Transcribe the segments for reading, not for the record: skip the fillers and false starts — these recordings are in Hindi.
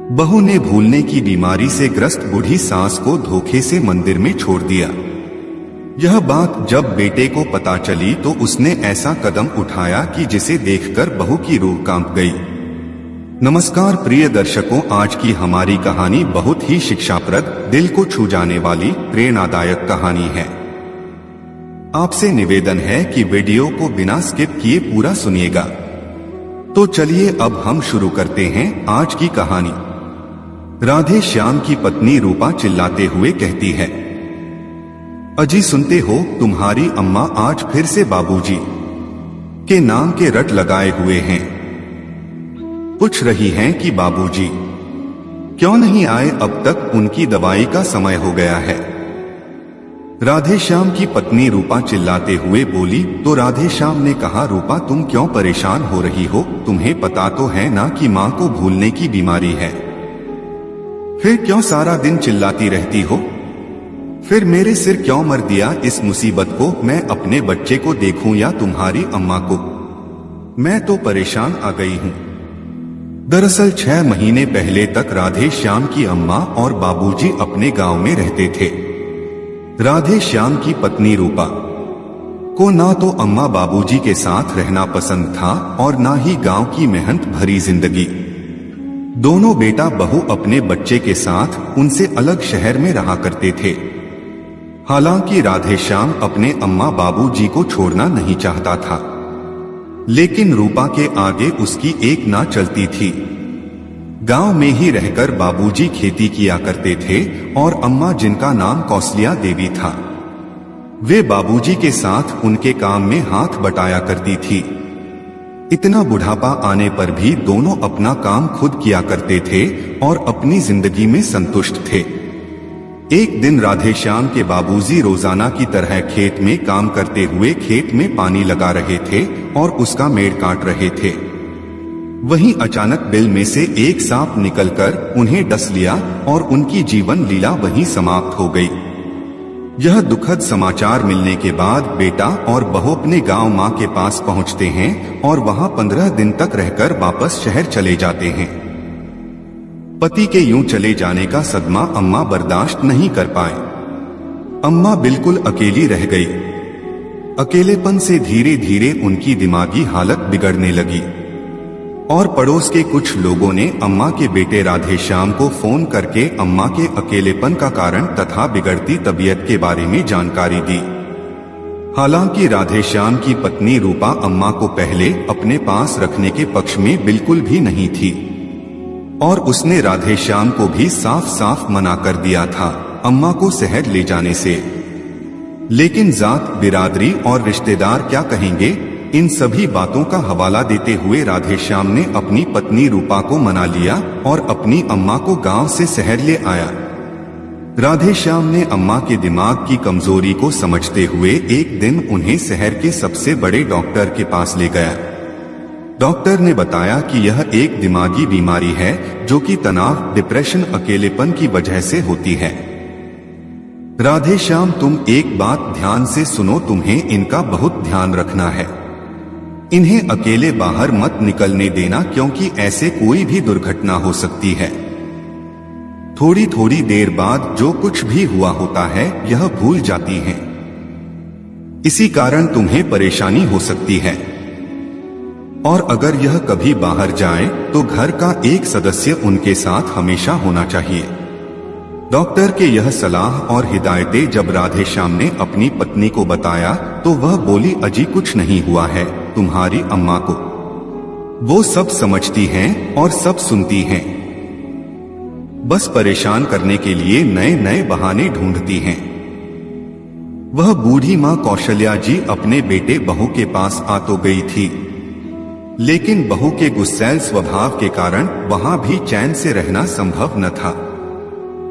बहू ने भूलने की बीमारी से ग्रस्त बूढ़ी सास को धोखे से मंदिर में छोड़ दिया। यह बात जब बेटे को पता चली तो उसने ऐसा कदम उठाया कि जिसे देखकर बहू की रूह कांप गई। नमस्कार प्रिय दर्शकों, आज की हमारी कहानी बहुत ही शिक्षाप्रद, दिल को छू जाने वाली, प्रेरणादायक कहानी है। आपसे निवेदन है कि वीडियो को बिना स्किप किए पूरा सुनिएगा। तो चलिए अब हम शुरू करते हैं आज की कहानी। राधे श्याम की पत्नी रूपा चिल्लाते हुए कहती है, अजी सुनते हो, तुम्हारी अम्मा आज फिर से बाबूजी के नाम के रट लगाए हुए हैं। पूछ रही हैं कि बाबूजी क्यों नहीं आए, अब तक उनकी दवाई का समय हो गया है। राधे श्याम की पत्नी रूपा चिल्लाते हुए बोली। तो राधे श्याम ने कहा, रूपा तुम क्यों परेशान हो रही हो, तुम्हें पता तो है ना कि माँ को भूलने की बीमारी है, फिर क्यों सारा दिन चिल्लाती रहती हो। फिर मेरे सिर क्यों मर दिया इस मुसीबत को, मैं अपने बच्चे को देखूं या तुम्हारी अम्मा को, मैं तो परेशान आ गई हूं। दरअसल 6 महीने पहले तक राधे श्याम की अम्मा और बाबूजी अपने गांव में रहते थे। राधे श्याम की पत्नी रूपा को ना तो अम्मा बाबूजी के साथ रहना पसंद था और ना ही गांव की मेहनत भरी जिंदगी। दोनों बेटा बहू अपने बच्चे के साथ उनसे अलग शहर में रहा करते थे। हालांकि राधे श्याम अपने अम्मा बाबूजी को छोड़ना नहीं चाहता था, लेकिन रूपा के आगे उसकी एक ना चलती थी। गांव में ही रहकर बाबूजी खेती किया करते थे और अम्मा, जिनका नाम कौशल्या देवी था, वे बाबूजी के साथ उनके काम में हाथ बटाया करती थी। इतना बुढ़ापा आने पर भी दोनों अपना काम खुद किया करते थे और अपनी जिंदगी में संतुष्ट थे। एक दिन राधे श्याम के बाबूजी रोजाना की तरह खेत में काम करते हुए खेत में पानी लगा रहे थे और उसका मेड़ काट रहे थे। वहीं अचानक बिल में से एक सांप निकलकर उन्हें डस लिया और उनकी जीवन लीला वहीं समाप्त हो गई। यह दुखद समाचार मिलने के बाद बेटा और बहू अपने गांव मां के पास पहुंचते हैं और वहां 15 दिन तक रहकर वापस शहर चले जाते हैं। पति के यूं चले जाने का सदमा अम्मा बर्दाश्त नहीं कर पाए। अम्मा बिल्कुल अकेली रह गई। अकेलेपन से धीरे धीरे उनकी दिमागी हालत बिगड़ने लगी और पड़ोस के कुछ लोगों ने अम्मा के बेटे राधे श्याम को फोन करके अम्मा के अकेलेपन का कारण तथा बिगड़ती तबीयत के बारे में जानकारी दी। हालांकि राधे श्याम की पत्नी रूपा अम्मा को पहले अपने पास रखने के पक्ष में बिल्कुल भी नहीं थी और उसने राधे श्याम को भी साफ साफ मना कर दिया था अम्मा को शहर ले जाने से। लेकिन जात, बिरादरी और रिश्तेदार क्या कहेंगे, इन सभी बातों का हवाला देते हुए राधे श्याम ने अपनी पत्नी रूपा को मना लिया और अपनी अम्मा को गांव से शहर ले आया। राधे श्याम ने अम्मा के दिमाग की कमजोरी को समझते हुए एक दिन उन्हें शहर के सबसे बड़े डॉक्टर के पास ले गया। डॉक्टर ने बताया कि यह एक दिमागी बीमारी है जो कि तनाव, डिप्रेशन, अकेलेपन की वजह से होती है। राधे श्याम, तुम एक बात ध्यान से सुनो, तुम्हें इनका बहुत ध्यान रखना है। इन्हें अकेले बाहर मत निकलने देना, क्योंकि ऐसे कोई भी दुर्घटना हो सकती है। थोड़ी थोड़ी देर बाद जो कुछ भी हुआ होता है यह भूल जाती हैं। इसी कारण तुम्हें परेशानी हो सकती है और अगर यह कभी बाहर जाए तो घर का एक सदस्य उनके साथ हमेशा होना चाहिए। डॉक्टर के यह सलाह और हिदायतें जब राधे श्याम ने अपनी पत्नी को बताया तो वह बोली, अजी कुछ नहीं हुआ है, तुम्हारी अम्मा को वो सब समझती हैं और सब सुनती हैं, बस परेशान करने के लिए नए नए बहाने ढूंढती हैं। वह बूढ़ी माँ कौशल्या जी अपने बेटे बहू के पास आ तो गई थी, लेकिन बहू के गुस्सैल स्वभाव के कारण वहां भी चैन से रहना संभव न था।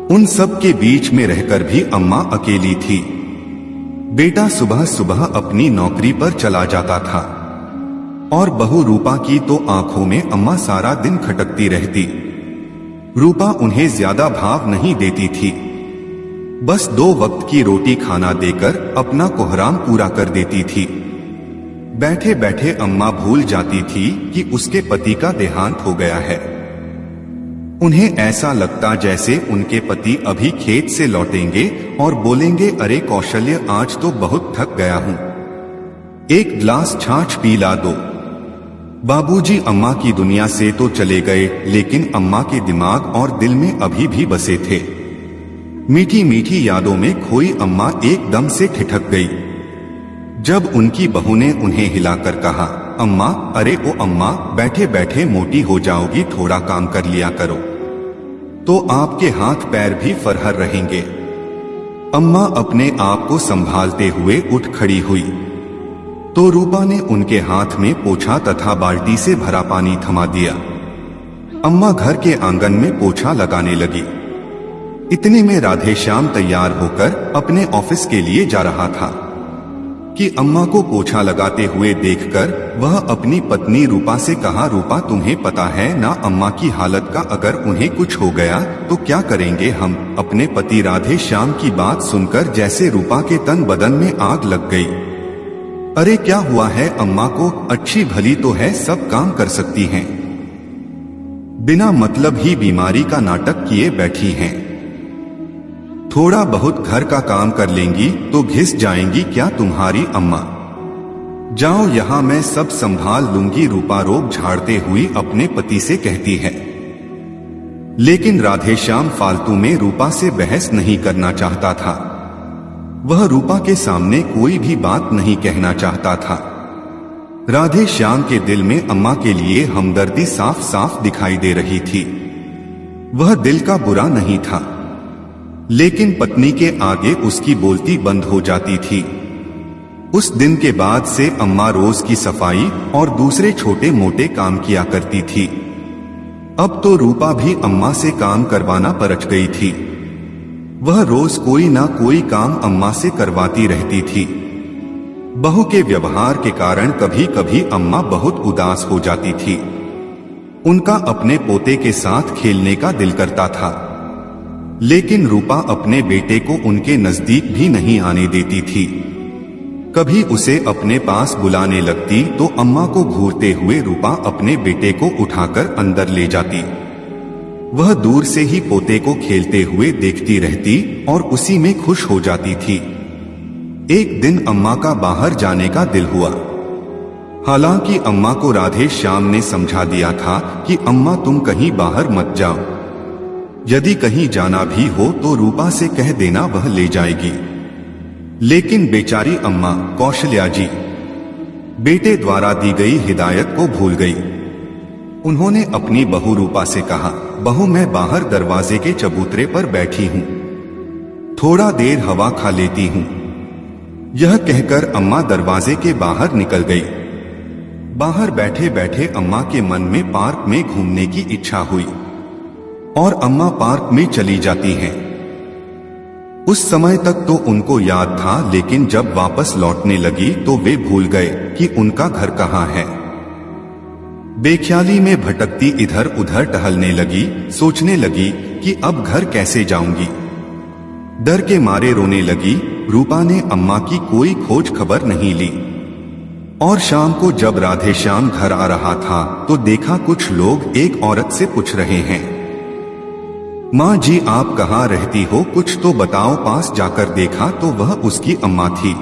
उन सब के बीच में रहकर भी अम्मा अकेली थी। बेटा सुबह सुबह अपनी नौकरी पर चला जाता था और बहू रूपा की तो आंखों में अम्मा सारा दिन खटकती रहती। रूपा उन्हें ज्यादा भाव नहीं देती थी, बस 2 वक्त की रोटी खाना देकर अपना कोहराम पूरा कर देती थी। बैठे बैठे अम्मा भूल जाती थी कि उसके पति का देहांत हो गया है। उन्हें ऐसा लगता जैसे उनके पति अभी खेत से लौटेंगे और बोलेंगे, अरे कौशल्य, आज तो बहुत थक गया हूं, एक गिलास छाछ पिला दो। बाबूजी अम्मा की दुनिया से तो चले गए, लेकिन अम्मा के दिमाग और दिल में अभी भी बसे थे। मीठी मीठी यादों में खोई अम्मा एकदम से ठिठक गई जब उनकी बहू ने उन्हें हिलाकर कहा, अम्मा, अरे ओ अम्मा, बैठे बैठे मोटी हो जाओगी, थोड़ा काम कर लिया करो तो आपके हाथ पैर भी फरहर रहेंगे। अम्मा अपने आप को संभालते हुए उठ खड़ी हुई तो रूपा ने उनके हाथ में पोछा तथा बाल्टी से भरा पानी थमा दिया। अम्मा घर के आंगन में पोछा लगाने लगी। इतने में राधेश्याम तैयार होकर अपने ऑफिस के लिए जा रहा था कि अम्मा को पोछा लगाते हुए देखकर वह अपनी पत्नी रूपा से कहा, रूपा, तुम्हें पता है ना अम्मा की हालत का, अगर उन्हें कुछ हो गया तो क्या करेंगे हम। अपने पति राधेश्याम की बात सुनकर जैसे रूपा के तन बदन में आग लग गई। अरे क्या हुआ है अम्मा को, अच्छी भली तो है, सब काम कर सकती हैं, बिना मतलब ही बीमारी का नाटक किए बैठी हैं। थोड़ा बहुत घर का काम कर लेंगी तो घिस जाएंगी क्या तुम्हारी अम्मा। जाओ यहां, मैं सब संभाल लूंगी, रूपा रोब झाड़ते हुई अपने पति से कहती है। लेकिन राधेश्याम फालतू में रूपा से बहस नहीं करना चाहता था। वह रूपा के सामने कोई भी बात नहीं कहना चाहता था। राधेश्याम के दिल में अम्मा के लिए हमदर्दी साफ साफ दिखाई दे रही थी। वह दिल का बुरा नहीं था, लेकिन पत्नी के आगे उसकी बोलती बंद हो जाती थी। उस दिन के बाद से अम्मा रोज की सफाई और दूसरे छोटे मोटे काम किया करती थी। अब तो रूपा भी अम्मा से काम करवाना परच गई थी। वह रोज कोई ना कोई काम अम्मा से करवाती रहती थी। बहू के व्यवहार के कारण कभी कभी अम्मा बहुत उदास हो जाती थी। उनका अपने पोते के साथ खेलने का दिल करता था, लेकिन रूपा अपने बेटे को उनके नजदीक भी नहीं आने देती थी। कभी उसे अपने पास बुलाने लगती तो अम्मा को घूरते हुए रूपा अपने बेटे को उठाकर अंदर ले जाती। वह दूर से ही पोते को खेलते हुए देखती रहती और उसी में खुश हो जाती थी। एक दिन अम्मा का बाहर जाने का दिल हुआ। हालांकि अम्मा को राधेश्याम ने समझा दिया था कि अम्मा तुम कहीं बाहर मत जाओ, यदि कहीं जाना भी हो तो रूपा से कह देना, वह ले जाएगी। लेकिन बेचारी अम्मा कौशल्या जी बेटे द्वारा दी गई हिदायत को भूल गई। उन्होंने अपनी बहू रूपा से कहा, बहू, मैं बाहर दरवाजे के चबूतरे पर बैठी हूं, थोड़ा देर हवा खा लेती हूं। यह कहकर अम्मा दरवाजे के बाहर निकल गई। बाहर बैठे बैठे अम्मा के मन में पार्क में घूमने की इच्छा हुई और अम्मा पार्क में चली जाती हैं। उस समय तक तो उनको याद था, लेकिन जब वापस लौटने लगी तो वे भूल गए कि उनका घर कहाँ है। बेख्याली में भटकती इधर उधर टहलने लगी, सोचने लगी कि अब घर कैसे जाऊंगी। डर के मारे रोने लगी। रूपा ने अम्मा की कोई खोज खबर नहीं ली और शाम को जब राधेश्याम घर आ रहा था तो देखा कुछ लोग एक औरत से पूछ रहे हैं, माँ जी आप कहाँ रहती हो, कुछ तो बताओ। पास जाकर देखा तो वह उसकी अम्मा थी।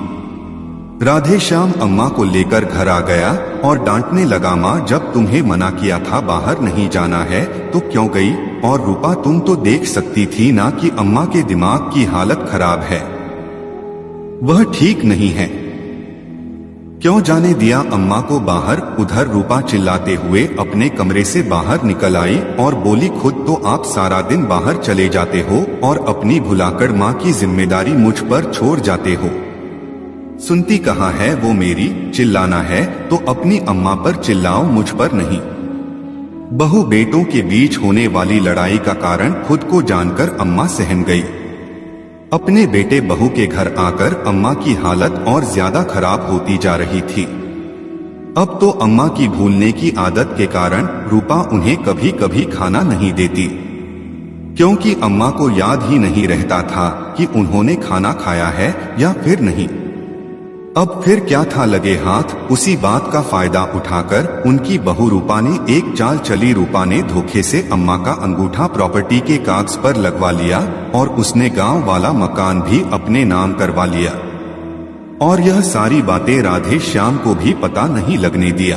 राधेश्याम अम्मा को लेकर घर आ गया और डांटने लगा, माँ जब तुम्हें मना किया था बाहर नहीं जाना है तो क्यों गई। और रूपा तुम तो देख सकती थी ना कि अम्मा के दिमाग की हालत खराब है, वह ठीक नहीं है, क्यों जाने दिया अम्मा को बाहर। उधर रूपा चिल्लाते हुए अपने कमरे से बाहर निकल आई और बोली, खुद तो आप सारा दिन बाहर चले जाते हो और अपनी भुलाकर माँ की जिम्मेदारी मुझ पर छोड़ जाते हो। सुनती कहाँ है वो मेरी, चिल्लाना है तो अपनी अम्मा पर चिल्लाओ, मुझ पर नहीं। बहू बेटों के बीच होने वाली लड़ाई का कारण खुद को जानकर अम्मा सहम गई। अपने बेटे बहू के घर आकर अम्मा की हालत और ज्यादा खराब होती जा रही थी। अब तो अम्मा की भूलने की आदत के कारण रूपा उन्हें कभी कभी खाना नहीं देती, क्योंकि अम्मा को याद ही नहीं रहता था कि उन्होंने खाना खाया है या फिर नहीं। अब फिर क्या था, लगे हाथ। उसी बात का फायदा उठाकर उनकी बहू रूपा ने एक चाल चली। रूपा ने धोखे से अम्मा का अंगूठा प्रॉपर्टी के कागज पर लगवा लिया और उसने गांव वाला मकान भी अपने नाम करवा लिया। और यह सारी बातें राधे श्याम को भी पता नहीं लगने दिया।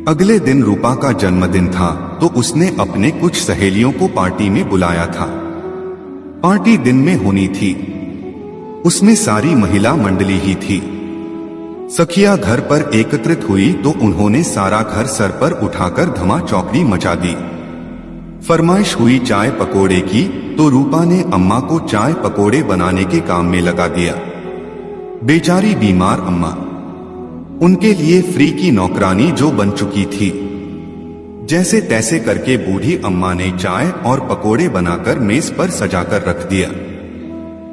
अगले दिन रूपा का जन्मदिन था तो उसने अपने कुछ सहेलियों को पार्टी में बुलाया था। पार्टी दिन में होनी थी। उसमें सारी महिला मंडली ही थी। सखिया घर पर एकत्रित हुई तो उन्होंने सारा घर सर पर उठाकर धमा चौकड़ी मचा दी। फरमाइश हुई चाय पकोड़े की तो रूपा ने अम्मा को चाय पकोड़े बनाने के काम में लगा दिया। बेचारी बीमार अम्मा, उनके लिए फ्री की नौकरानी जो बन चुकी थी। जैसे तैसे करके बूढ़ी अम्मा ने चाय और पकोड़े बनाकर मेज पर सजाकर रख दिया।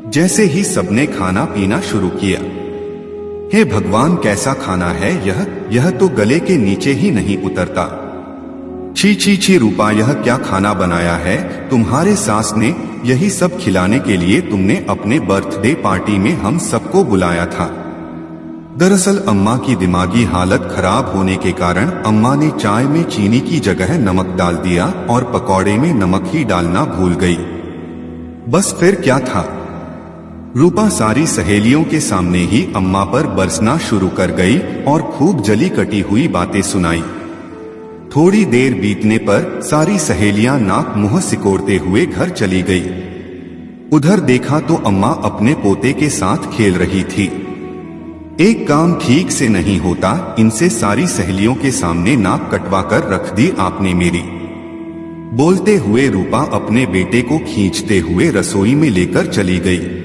जैसे ही सबने खाना पीना शुरू किया, हे भगवान कैसा खाना है यह तो गले के नीचे ही नहीं उतरता। छी छी छी रूपा, यह क्या खाना बनाया है तुम्हारे सास ने? यही सब खिलाने के लिए तुमने अपने बर्थडे पार्टी में हम सबको बुलाया था। दरअसल अम्मा की दिमागी हालत खराब होने के कारण अम्मा ने चाय में चीनी की जगह नमक डाल दिया और पकौड़े में नमक ही डालना भूल गई। बस फिर क्या था, रूपा सारी सहेलियों के सामने ही अम्मा पर बरसना शुरू कर गई और खूब जली कटी हुई बातें सुनाई। थोड़ी देर बीतने पर सारी सहेलियां नाक मुंह सिकोड़ते हुए घर चली गई। उधर देखा तो अम्मा अपने पोते के साथ खेल रही थी। एक काम ठीक से नहीं होता, इनसे सारी सहेलियों के सामने नाक कटवा कर रख दी आपने मेरी। बोलते हुए रूपा अपने बेटे को खींचते हुए रसोई में लेकर चली गई।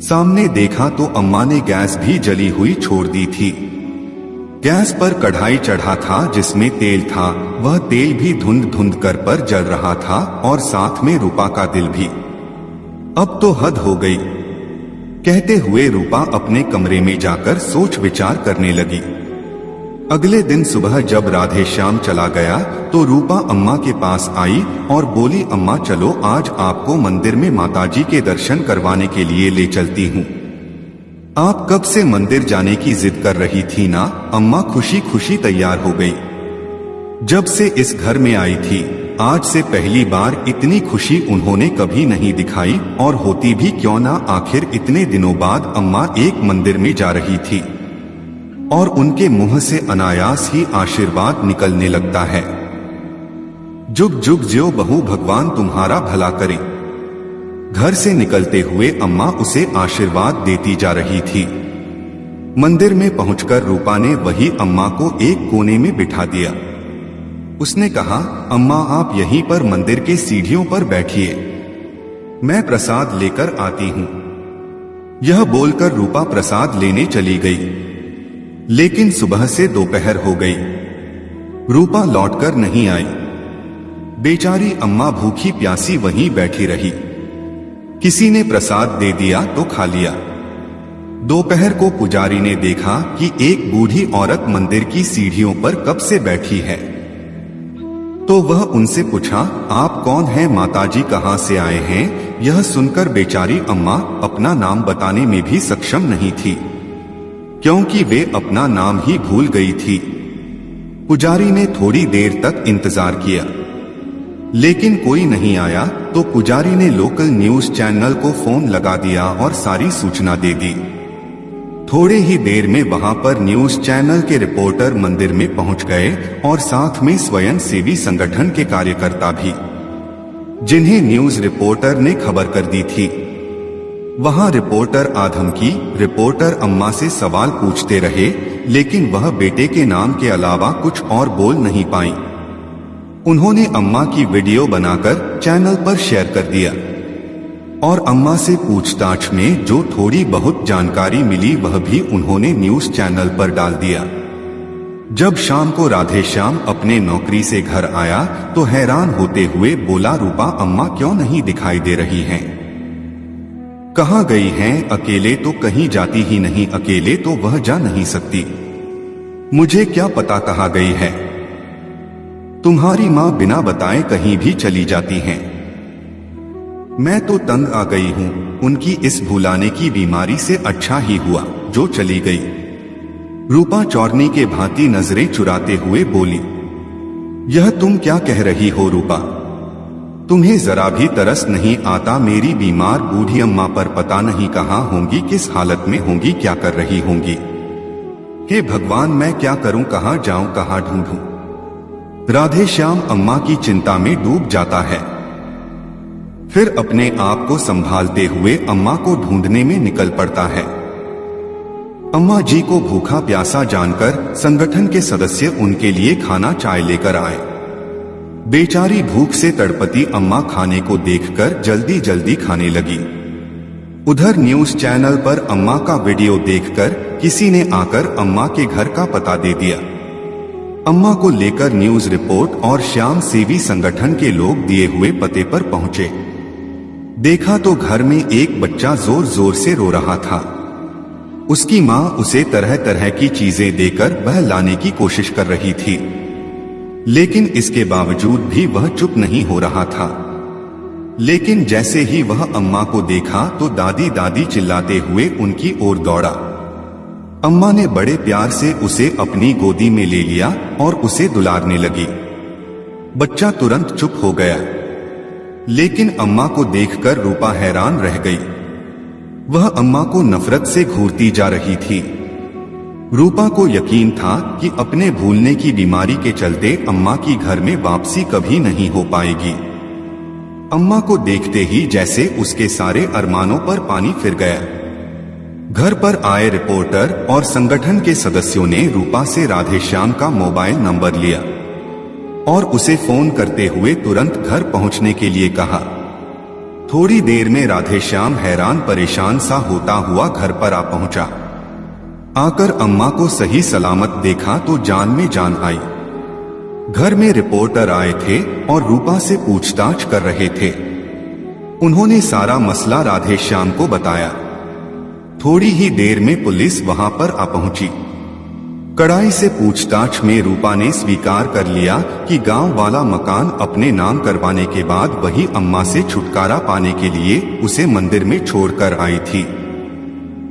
सामने देखा तो अम्मा ने गैस भी जली हुई छोड़ दी थी। गैस पर कढ़ाई चढ़ा था जिसमें तेल था, वह तेल भी धुंध धुंध कर पर जल रहा था और साथ में रूपा का दिल भी। अब तो हद हो गई, कहते हुए रूपा अपने कमरे में जाकर सोच विचार करने लगी। अगले दिन सुबह जब राधे श्याम चला गया तो रूपा अम्मा के पास आई और बोली, अम्मा चलो आज आपको मंदिर में माताजी के दर्शन करवाने के लिए ले चलती हूँ। आप कब से मंदिर जाने की जिद कर रही थी ना? अम्मा खुशी खुशी तैयार हो गई। जब से इस घर में आई थी आज से पहली बार इतनी खुशी उन्होंने कभी नहीं दिखाई, और होती भी क्यों ना, आखिर इतने दिनों बाद अम्मा एक मंदिर में जा रही थी और उनके मुंह से अनायास ही आशीर्वाद निकलने लगता है। जुग जुग ज्यो बहू, भगवान तुम्हारा भला करे। घर से निकलते हुए अम्मा उसे आशीर्वाद देती जा रही थी। मंदिर में पहुंचकर रूपा ने वही अम्मा को एक कोने में बिठा दिया। उसने कहा, अम्मा आप यहीं पर मंदिर के सीढ़ियों पर बैठिए, मैं प्रसाद लेकर आती हूं। यह बोलकर रूपा प्रसाद लेने चली गई, लेकिन सुबह से दोपहर हो गई, रूपा लौटकर नहीं आई। बेचारी अम्मा भूखी प्यासी वहीं बैठी रही। किसी ने प्रसाद दे दिया तो खा लिया। दोपहर को पुजारी ने देखा कि एक बूढ़ी औरत मंदिर की सीढ़ियों पर कब से बैठी है, तो वह उनसे पूछा, आप कौन हैं? माताजी कहां से आए हैं? यह सुनकर बेचारी अम्मा अपना नाम बताने में भी सक्षम नहीं थी, क्योंकि वे अपना नाम ही भूल गई थी। पुजारी ने थोड़ी देर तक इंतजार किया, लेकिन कोई नहीं आया, तो पुजारी ने लोकल न्यूज चैनल को फोन लगा दिया और सारी सूचना दे दी। थोड़े ही देर में वहां पर न्यूज चैनल के रिपोर्टर मंदिर में पहुंच गए और साथ में स्वयं सेवी संगठन के कार्यकर्ता भी, जिन्हें न्यूज रिपोर्टर ने खबर कर दी थी। वहां रिपोर्टर आधम की रिपोर्टर अम्मा से सवाल पूछते रहे, लेकिन वह बेटे के नाम के अलावा कुछ और बोल नहीं पाई। उन्होंने अम्मा की वीडियो बनाकर चैनल पर शेयर कर दिया और अम्मा से पूछताछ में जो थोड़ी बहुत जानकारी मिली वह भी उन्होंने न्यूज चैनल पर डाल दिया। जब शाम को राधे श्याम अपने नौकरी से घर आया तो हैरान होते हुए बोला, रूपा अम्मा क्यों नहीं दिखाई दे रही हैं? कहाँ गई हैं? अकेले तो कहीं जाती ही नहीं, अकेले तो वह जा नहीं सकती। मुझे क्या पता कहाँ गई है? तुम्हारी माँ बिना बताए कहीं भी चली जाती हैं। मैं तो तंग आ गई हूँ, उनकी इस भुलाने की बीमारी से अच्छा ही हुआ जो चली गई। रूपा चौरनी के भांति नजरें चुराते हुए बोली, यह तुम क्या कह रही हो रूपा? तुम्हें जरा भी तरस नहीं आता मेरी बीमार बूढ़ी अम्मा पर? पता नहीं कहाँ होंगी, किस हालत में होंगी, क्या कर रही होंगी। हे भगवान, मैं क्या करूं, कहाँ जाऊं, कहाँ ढूंढूं? राधेश्याम अम्मा की चिंता में डूब जाता है। फिर अपने आप को संभालते हुए अम्मा को ढूंढने में निकल पड़ता है। अम्मा जी को भूखा प्यासा जानकर संगठन के सदस्य उनके लिए खाना चाय लेकर आए। बेचारी भूख से तड़पती अम्मा खाने को देखकर जल्दी जल्दी खाने लगी। उधर न्यूज चैनल पर अम्मा का वीडियो देखकर किसी ने आकर अम्मा के घर का पता दे दिया। अम्मा को लेकर न्यूज रिपोर्ट और श्याम सेवी संगठन के लोग दिए हुए पते पर पहुंचे। देखा तो घर में एक बच्चा जोर जोर से रो रहा था। उसकी माँ उसे तरह तरह की चीजें देकर बहलाने की कोशिश कर रही थी, लेकिन इसके बावजूद भी वह चुप नहीं हो रहा था। लेकिन जैसे ही वह अम्मा को देखा तो दादी दादी चिल्लाते हुए उनकी ओर दौड़ा। अम्मा ने बड़े प्यार से उसे अपनी गोदी में ले लिया और उसे दुलारने लगी। बच्चा तुरंत चुप हो गया, लेकिन अम्मा को देखकर रूपा हैरान रह गई। वह अम्मा को नफरत से घूरती जा रही थी। रूपा को यकीन था कि अपने भूलने की बीमारी के चलते अम्मा की घर में वापसी कभी नहीं हो पाएगी। अम्मा को देखते ही जैसे उसके सारे अरमानों पर पानी फिर गया। घर पर आए रिपोर्टर और संगठन के सदस्यों ने रूपा से राधेश्याम का मोबाइल नंबर लिया और उसे फोन करते हुए तुरंत घर पहुंचने के लिए कहा। थोड़ी देर में राधेश्याम हैरान परेशान सा होता हुआ घर पर आ पहुंचा। आकर अम्मा को सही सलामत देखा तो जान में जान आई। घर में रिपोर्टर आए थे और रूपा से पूछताछ कर रहे थे। उन्होंने सारा मसला राधेश्याम को बताया। थोड़ी ही देर में पुलिस वहां पर आ पहुंची। कड़ाई से पूछताछ में रूपा ने स्वीकार कर लिया कि गांव वाला मकान अपने नाम करवाने के बाद वही अम्मा से छुटकारा पाने के लिए उसे मंदिर में छोड़कर आई थी।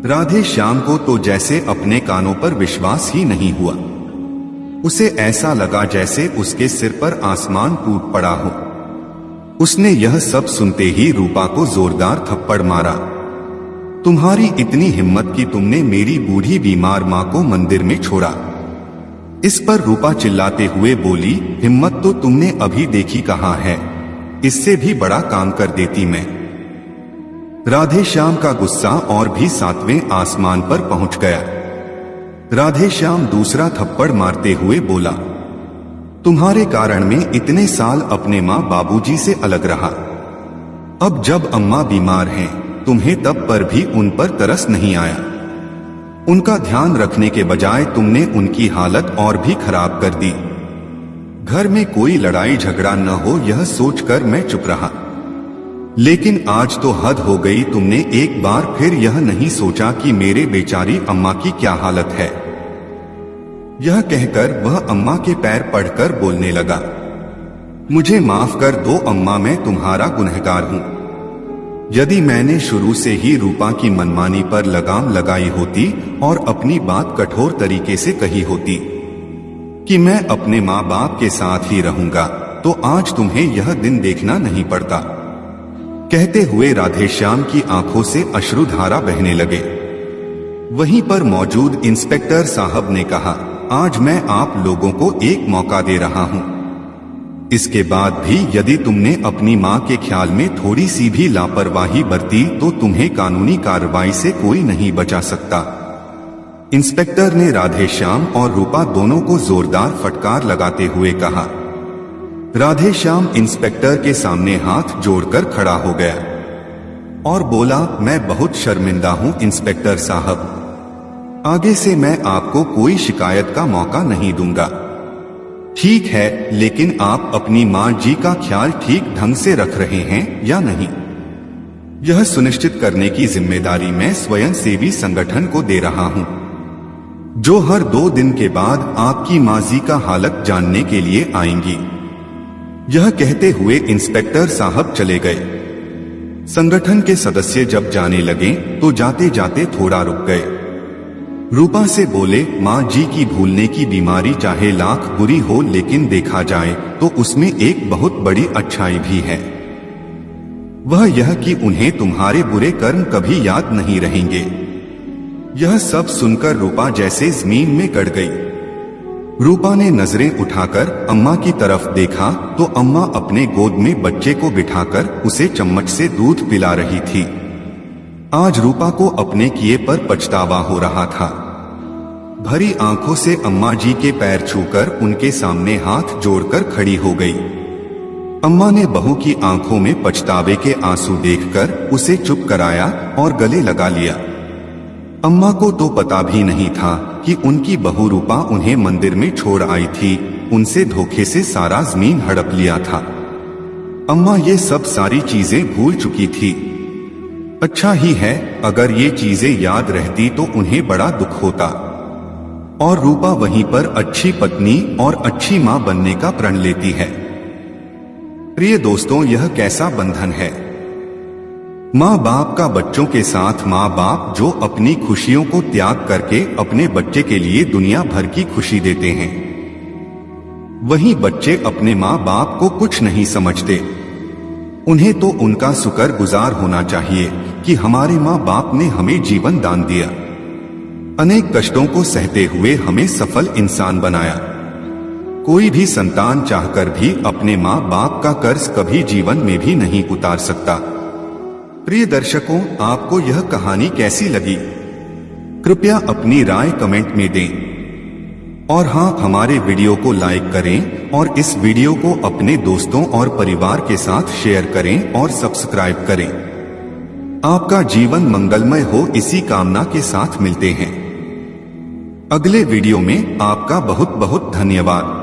राधेश्याम को तो जैसे अपने कानों पर विश्वास ही नहीं हुआ। उसे ऐसा लगा जैसे उसके सिर पर आसमान टूट पड़ा हो। उसने यह सब सुनते ही रूपा को जोरदार थप्पड़ मारा। तुम्हारी इतनी हिम्मत कि तुमने मेरी बूढ़ी बीमार माँ को मंदिर में छोड़ा। इस पर रूपा चिल्लाते हुए बोली, हिम्मत तो तुमने अभी देखी कहाँ है, इससे भी बड़ा काम कर देती मैं। राधेश्याम का गुस्सा और भी 7वें आसमान पर पहुंच गया। राधेश्याम दूसरा थप्पड़ मारते हुए बोला, तुम्हारे कारण में इतने साल अपने माँ बाबूजी से अलग रहा। अब जब अम्मा बीमार हैं, तुम्हें तब पर भी उन पर तरस नहीं आया। उनका ध्यान रखने के बजाय तुमने उनकी हालत और भी खराब कर दी। घर में कोई लड़ाई झगड़ा न हो यह सोचकर मैं चुप रहा, लेकिन आज तो हद हो गई। तुमने एक बार फिर यह नहीं सोचा कि मेरे बेचारी अम्मा की क्या हालत है। यह कहकर वह अम्मा के पैर पड़कर बोलने लगा, मुझे माफ कर दो अम्मा, मैं तुम्हारा गुनहगार हूं। यदि मैंने शुरू से ही रूपा की मनमानी पर लगाम लगाई होती और अपनी बात कठोर तरीके से कही होती कि मैं अपने माँ बाप के साथ ही रहूंगा, तो आज तुम्हें यह दिन देखना नहीं पड़ता। कहते हुए राधेश्याम की आंखों से अश्रुधारा बहने लगे। वहीं पर मौजूद इंस्पेक्टर साहब ने कहा, आज मैं आप लोगों को एक मौका दे रहा हूं। इसके बाद भी यदि तुमने अपनी माँ के ख्याल में थोड़ी सी भी लापरवाही बरती तो तुम्हें कानूनी कार्रवाई से कोई नहीं बचा सकता। इंस्पेक्टर ने राधेश्याम और रूपा दोनों को जोरदार फटकार लगाते हुए कहा। राधेश्याम इंस्पेक्टर के सामने हाथ जोड़कर खड़ा हो गया और बोला, मैं बहुत शर्मिंदा हूं इंस्पेक्टर साहब, आगे से मैं आपको कोई शिकायत का मौका नहीं दूंगा। ठीक है, लेकिन आप अपनी माँ जी का ख्याल ठीक ढंग से रख रहे हैं या नहीं, यह सुनिश्चित करने की जिम्मेदारी मैं स्वयं सेवी संगठन को दे रहा हूं, जो हर 2 दिन के बाद आपकी माँ जी का हालत जानने के लिए आएंगी। यह कहते हुए इंस्पेक्टर साहब चले गए। संगठन के सदस्य जब जाने लगे तो जाते जाते थोड़ा रुक गए। रूपा से बोले, माँ जी की भूलने की बीमारी चाहे लाख बुरी हो लेकिन देखा जाए तो उसमें एक बहुत बड़ी अच्छाई भी है। वह यह कि उन्हें तुम्हारे बुरे कर्म कभी याद नहीं रहेंगे। यह सब सुनकर रूपा जैसे जमीन में गड़ गई। रूपा ने नजरें उठाकर अम्मा की तरफ देखा तो अम्मा अपने गोद में बच्चे को बिठाकर उसे चम्मच से दूध पिला रही थी। आज रूपा को अपने किए पर पछतावा हो रहा था। भरी आंखों से अम्मा जी के पैर छूकर उनके सामने हाथ जोड़कर खड़ी हो गई। अम्मा ने बहू की आंखों में पछतावे के आंसू देखकर उसे चुप कराया और गले लगा लिया। अम्मा को तो पता भी नहीं था कि उनकी बहू रूपा उन्हें मंदिर में छोड़ आई थी, उनसे धोखे से सारा जमीन हड़प लिया था। अम्मा ये सब सारी चीजें भूल चुकी थी। अच्छा ही है, अगर ये चीजें याद रहती तो उन्हें बड़ा दुख होता। और रूपा वहीं पर अच्छी पत्नी और अच्छी मां बनने का प्रण लेती है। प्रिय दोस्तों, यह कैसा बंधन है। माँ बाप का बच्चों के साथ, माँ बाप जो अपनी खुशियों को त्याग करके अपने बच्चे के लिए दुनिया भर की खुशी देते हैं, वहीं बच्चे अपने माँ बाप को कुछ नहीं समझते। उन्हें तो उनका शुक्रगुजार होना चाहिए कि हमारे माँ बाप ने हमें जीवन दान दिया, अनेक कष्टों को सहते हुए हमें सफल इंसान बनाया। कोई भी संतान चाहकर भी अपने माँ बाप का कर्ज कभी जीवन में भी नहीं उतार सकता। प्रिय दर्शकों, आपको यह कहानी कैसी लगी? कृपया अपनी राय कमेंट में दें। और हाँ, हमारे वीडियो को लाइक करें और इस वीडियो को अपने दोस्तों और परिवार के साथ शेयर करें और सब्सक्राइब करें। आपका जीवन मंगलमय हो, इसी कामना के साथ मिलते हैं अगले वीडियो में। आपका बहुत बहुत धन्यवाद।